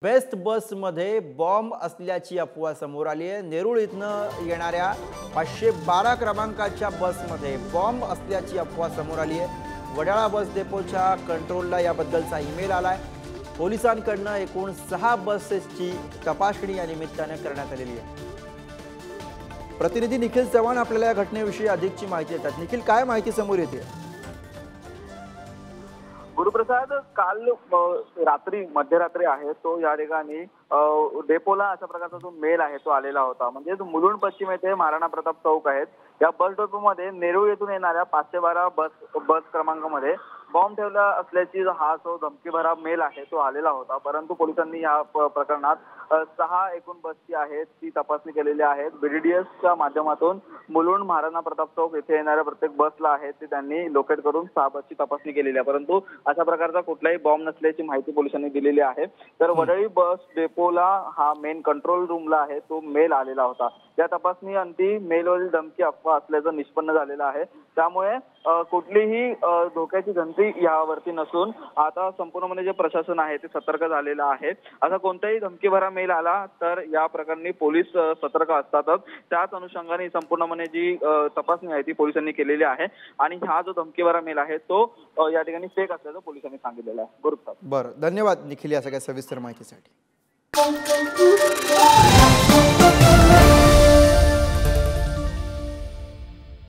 Best बसमध्ये bomb असल्याची अफवा समोर आली आहे। नेरूळ इथनं येणाऱ्या 512 क्रमांकाच्या बसमध्ये बॉम्ब असल्याची अफवा समोर आली आहे। वडाळा बस डेपोच्या कंट्रोलला याबद्दलचा ईमेल आलाय। पोलिसांकडून एकूण 6 बसेसची तपासणी या निमित्ताने करण्यात आलेली आहे। प्रतिनिधी निखिल चव्हाण आपल्याला या घटनेविषयी अधिकची माहिती देतात। निखिल, काय माहिती समोर येते? गुरुप्रसाद, काल रात्री मध्यरात्री आहे तो या ठिकाणी डेपोला अशा प्रकारचा जो मेल आहे तो आलेला होता। म्हणजे मुलुंड पश्चिम येथे महाराणा प्रताप चौक आहेत या बस डेपोमध्ये नेरूळ येथून येणाऱ्या 512 बस क्रमांकामध्ये बॉम्ब ठेवला असल्याची हा जो धमकीभरा मेल आहे तो आलेला होता। परंतु पोलिसांनी या प्रकरणात 6 एकूण बसची आहेत ती तपासणी केलेली आहे। बीडीडीएसच्या माध्यमातून मुलुंड महाराणा प्रताप चौक येथे येणाऱ्या प्रत्येक बसला आहे ते त्यांनी लोकेट करून 6 बसची तपासणी केलेली आहे। परंतु अशा प्रकारचा कुठलाही बॉम्ब नसल्याची माहिती पोलिसांनी दिलेली आहे। तर वडळी बस डेपोला हा मेन कंट्रोल रूमला आहे तो मेल आलेला होता। या तपासणी अंती मेलवरील धमकी अफवा असल्याचं निष्पन्न झालेलं आहे। त्यामुळे कुठलीही धोक्याची घंटी यावरती नसून आता संपूर्णपणे जे प्रशासन आहे ते सतर्क झालेलं आहे। असा कोणताही धमकीभरा मेल आला तर या प्रकरणी पोलीस सतर्क असतातच। त्याच अनुषंगाने संपूर्णपणे जी तपासणी आहे ती पोलिसांनी केलेली आहे आणि हा जो धमकीभरा मेल आहे तो या ठिकाणी फेक असल्याचं पोलिसांनी सांगितलेलं आहे। बरोबर, धन्यवाद निखिल या सगळ्या सविस्तर माहितीसाठी।